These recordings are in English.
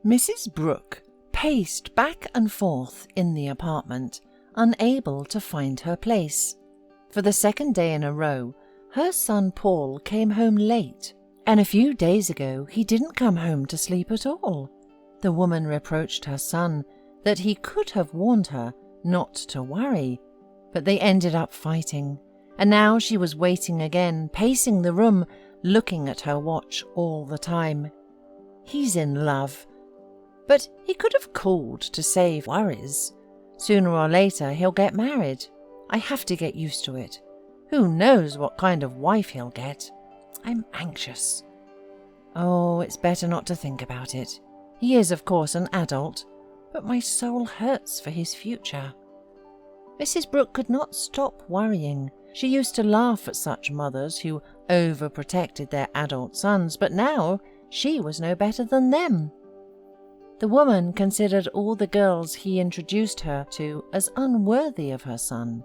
Mrs. Brooke paced back and forth in the apartment, unable to find her place. For the second day in a row, her son Paul came home late, and a few days ago he didn't come home to sleep at all. The woman reproached her son that he could have warned her not to worry, but they ended up fighting, and now she was waiting again, pacing the room, looking at her watch all the time. He's in love, but he could have called to save worries. Sooner or later he'll get married. I have to get used to it. Who knows what kind of wife he'll get? I'm anxious. Oh, it's better not to think about it. He is, of course, an adult, but my soul hurts for his future. Mrs. Brooke could not stop worrying. She used to laugh at such mothers who overprotected their adult sons, but now she was no better than them. The woman considered all the girls he introduced her to as unworthy of her son.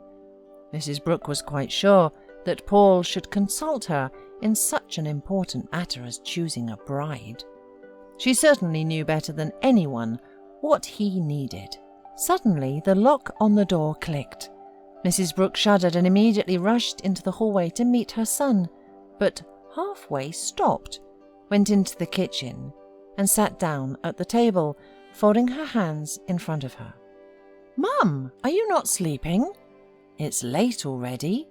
Mrs. Brooke was quite sure that Paul should consult her in such an important matter as choosing a bride. She certainly knew better than anyone what he needed. Suddenly, the lock on the door clicked. Mrs. Brooke shuddered and immediately rushed into the hallway to meet her son, but halfway stopped, went into the kitchen, and sat down at the table, folding her hands in front of her. "Mum, are you not sleeping? It's late already,"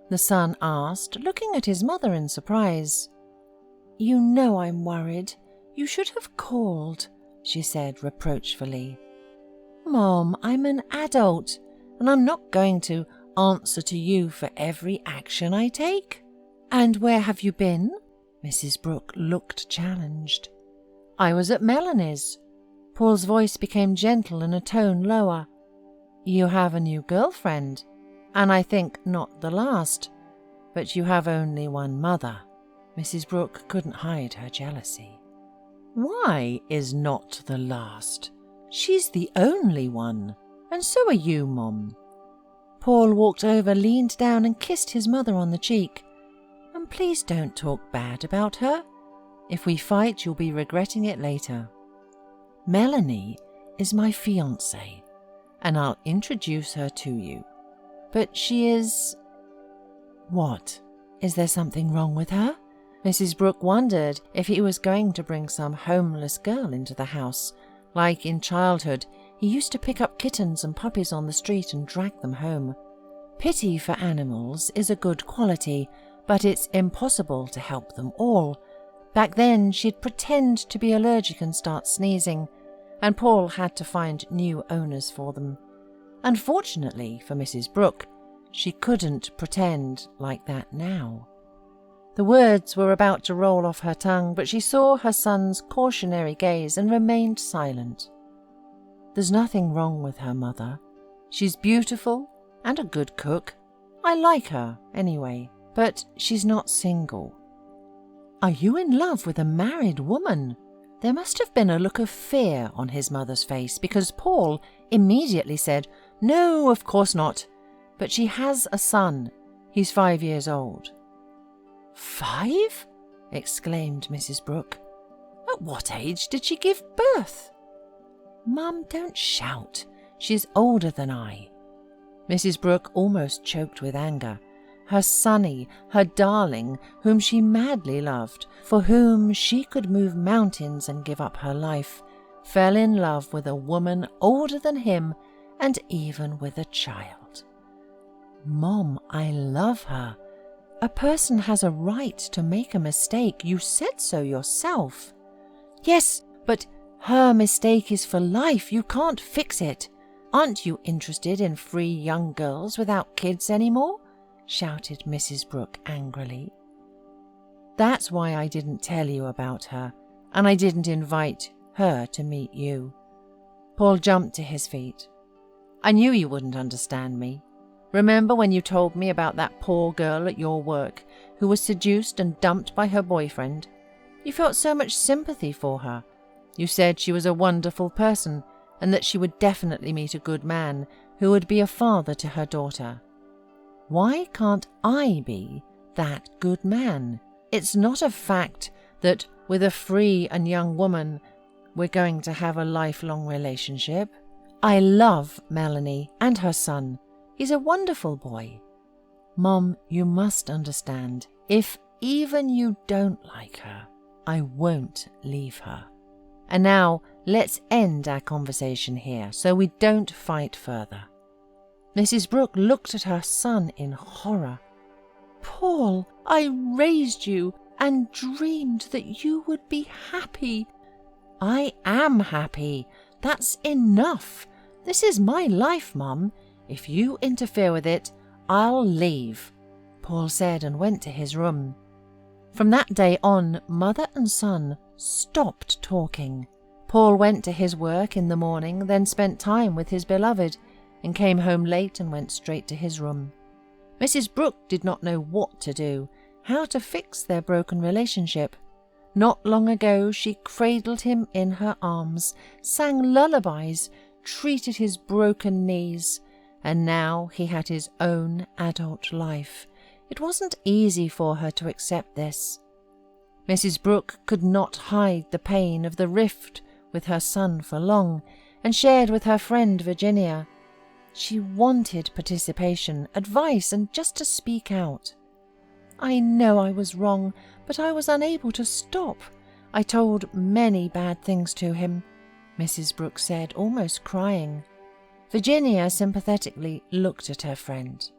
the son asked, looking at his mother in surprise. "You know I'm worried. You should have called," she said reproachfully. "Mom, I'm an adult, and I'm not going to answer to you for every action I take." "And where have you been?" Mrs. Brooke looked challenged. "I was at Melanie's." Paul's voice became gentle and a tone lower. "You have a new girlfriend, and I think not the last, but you have only one mother." Mrs. Brooke couldn't hide her jealousy. "Why is not the last? She's the only one, and so are you, Mom." Paul walked over, leaned down and kissed his mother on the cheek. "And please don't talk bad about her. If we fight, you'll be regretting it later. Melanie is my fiancée, and I'll introduce her to you. But she is—" "What? Is there something wrong with her?" Mrs. Brooke wondered if he was going to bring some homeless girl into the house. Like in childhood, he used to pick up kittens and puppies on the street and drag them home. Pity for animals is a good quality, but it's impossible to help them all. Back then, she'd pretend to be allergic and start sneezing, and Paul had to find new owners for them. Unfortunately for Mrs. Brooke, she couldn't pretend like that now. The words were about to roll off her tongue, but she saw her son's cautionary gaze and remained silent. "There's nothing wrong with her, Mother. She's beautiful and a good cook. I like her, anyway, but she's not single." "Are you in love with a married woman?" There must have been a look of fear on his mother's face, because Paul immediately said, "No, of course not. But she has a son. He's 5 years old." "5?" exclaimed Mrs. Brooke. "At what age did she give birth?" "Mum, don't shout. She's older than I." Mrs. Brooke almost choked with anger. Her sonny, her darling, whom she madly loved, for whom she could move mountains and give up her life, fell in love with a woman older than him and even with a child. "Mom, I love her. A person has a right to make a mistake. You said so yourself." "Yes, but her mistake is for life. You can't fix it. Aren't you interested in free young girls without kids anymore?" shouted Mrs. Brooke angrily. "That's why I didn't tell you about her, and I didn't invite her to meet you." Paul jumped to his feet. "I knew you wouldn't understand me. Remember when you told me about that poor girl at your work who was seduced and dumped by her boyfriend? You felt so much sympathy for her. You said she was a wonderful person and that she would definitely meet a good man who would be a father to her daughter. Why can't I be that good man? It's not a fact that with a free and young woman we're going to have a lifelong relationship. I love Melanie and her son. He's a wonderful boy. Mom, you must understand, if even you don't like her, I won't leave her. And now let's end our conversation here so we don't fight further." Mrs. Brooke looked at her son in horror. "Paul, I raised you and dreamed that you would be happy." "I am happy. That's enough. This is my life, Mum. If you interfere with it, I'll leave," Paul said and went to his room. From that day on, mother and son stopped talking. Paul went to his work in the morning, then spent time with his beloved, and came home late and went straight to his room. Mrs. Brooke did not know what to do, how to fix their broken relationship. Not long ago she cradled him in her arms, sang lullabies, treated his broken knees, and now he had his own adult life. It wasn't easy for her to accept this. Mrs. Brooke could not hide the pain of the rift with her son for long, and shared with her friend Virginia. She wanted participation, advice, and just to speak out. "I know I was wrong, but I was unable to stop. I told many bad things to him," Mrs. Brooke said, almost crying. Virginia sympathetically looked at her friend.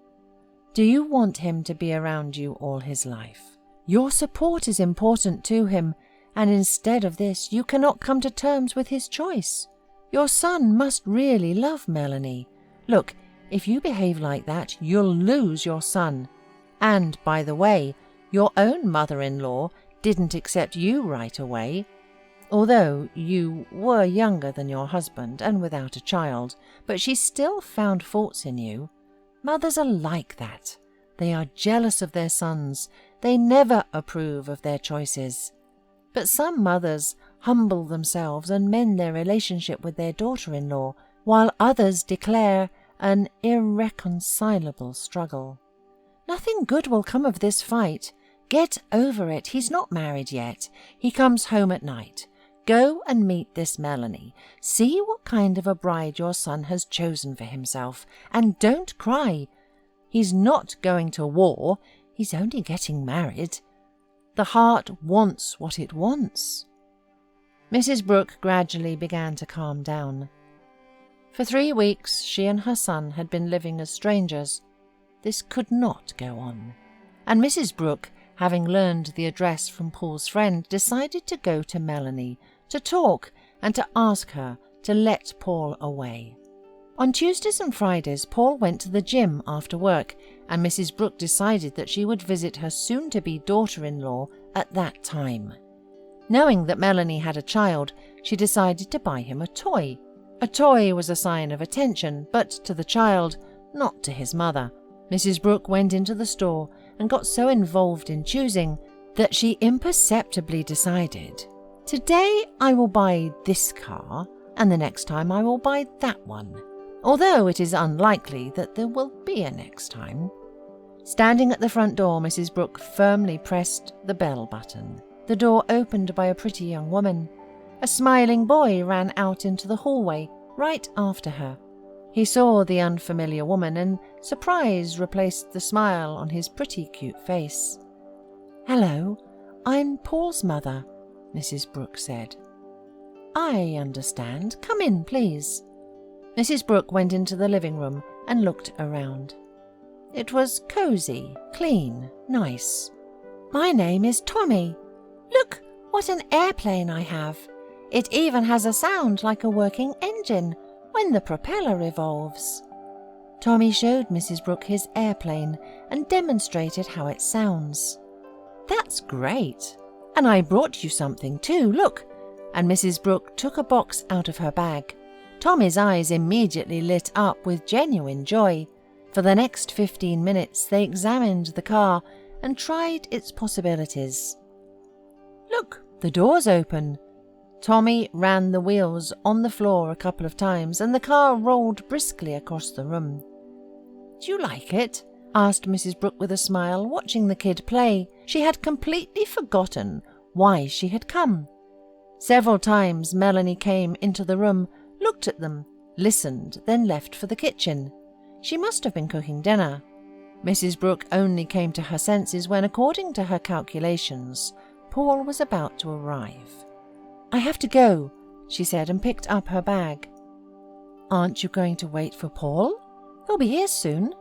"Do you want him to be around you all his life? Your support is important to him, and instead of this, you cannot come to terms with his choice. Your son must really love Melanie. Look, if you behave like that, you'll lose your son. And, by the way, your own mother-in-law didn't accept you right away. Although you were younger than your husband and without a child, but she still found faults in you. Mothers are like that. They are jealous of their sons. They never approve of their choices. But some mothers humble themselves and mend their relationship with their daughter-in-law, while others declare an irreconcilable struggle. Nothing good will come of this fight. Get over it. He's not married yet. He comes home at night. Go and meet this Melanie. See what kind of a bride your son has chosen for himself, and don't cry. He's not going to war. He's only getting married. The heart wants what it wants." Mrs. Brooke gradually began to calm down. For 3 weeks she and her son had been living as strangers. This could not go on, and Mrs. Brooke, having learned the address from Paul's friend, decided to go to Melanie to talk and to ask her to let Paul away. On Tuesdays and Fridays, Paul went to the gym after work, and Mrs. Brooke decided that she would visit her soon-to-be daughter-in-law at that time. Knowing that Melanie had a child, she decided to buy him a toy. A toy was a sign of attention, but to the child, not to his mother. Mrs. Brooke went into the store and got so involved in choosing that she imperceptibly decided, "Today I will buy this car, and the next time I will buy that one, although it is unlikely that there will be a next time." Standing at the front door, Mrs. Brooke firmly pressed the bell button. The door opened by a pretty young woman. A smiling boy ran out into the hallway right after her. He saw the unfamiliar woman, and surprise replaced the smile on his pretty cute face. "Hello, I'm Paul's mother," Mrs. Brooke said. "I understand. Come in, please." Mrs. Brooke went into the living room and looked around. It was cosy, clean, nice. "My name is Tommy. Look, what an airplane I have. It even has a sound like a working engine when the propeller revolves." Tommy showed Mrs. Brooke his airplane and demonstrated how it sounds. "That's great. And I brought you something too, look." And Mrs. Brooke took a box out of her bag. Tommy's eyes immediately lit up with genuine joy. For the next 15 minutes they examined the car and tried its possibilities. "Look, the door's open." Tommy ran the wheels on the floor a couple of times, and the car rolled briskly across the room. "Do you like it?" asked Mrs. Brooke with a smile, watching the kid play. She had completely forgotten why she had come. Several times Melanie came into the room, looked at them, listened, then left for the kitchen. She must have been cooking dinner. Mrs. Brooke only came to her senses when, according to her calculations, Paul was about to arrive. "I have to go," she said, and picked up her bag. "Aren't you going to wait for Paul? He'll be here soon,"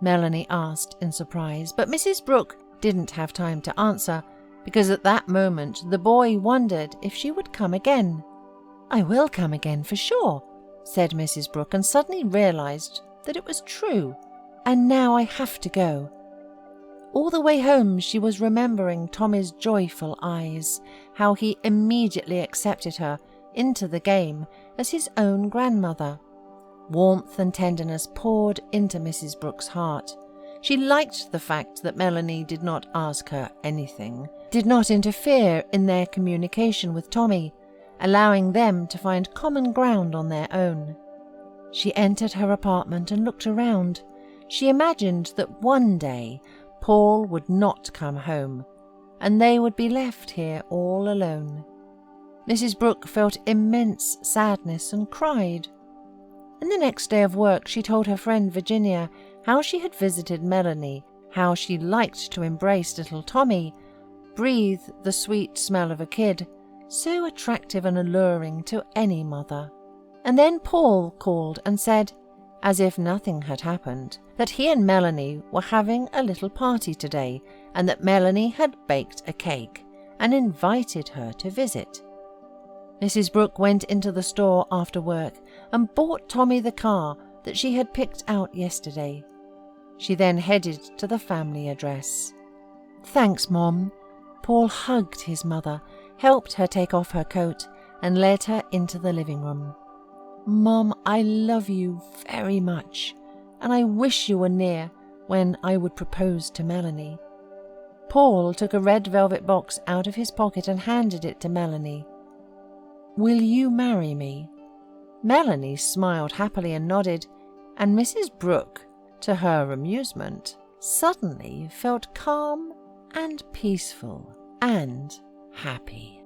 Melanie asked in surprise, but Mrs. Brooke didn't have time to answer, because at that moment the boy wondered if she would come again. "I will come again for sure," said Mrs. Brooke, and suddenly realized that it was true. "And now I have to go." All the way home she was remembering Tommy's joyful eyes, how he immediately accepted her into the game as his own grandmother. Warmth and tenderness poured into Mrs. Brooke's heart. She liked the fact that Melanie did not ask her anything, did not interfere in their communication with Tommy, allowing them to find common ground on their own. She entered her apartment and looked around. She imagined that one day Paul would not come home, and they would be left here all alone. Mrs. Brooke felt immense sadness and cried. And the next day of work she told her friend Virginia how she had visited Melanie, how she liked to embrace little Tommy, breathe the sweet smell of a kid, so attractive and alluring to any mother. And then Paul called and said, as if nothing had happened, that he and Melanie were having a little party today, and that Melanie had baked a cake and invited her to visit. Mrs. Brooke went into the store after work and bought Tommy the car that she had picked out yesterday. She then headed to the family address. "Thanks, Mom." Paul hugged his mother, helped her take off her coat, and led her into the living room. "Mom, I love you very much, and I wish you were near when I would propose to Melanie." Paul took a red velvet box out of his pocket and handed it to Melanie. "Will you marry me?" Melanie smiled happily and nodded, and Mrs. Brooke, to her amusement, suddenly felt calm and peaceful and happy.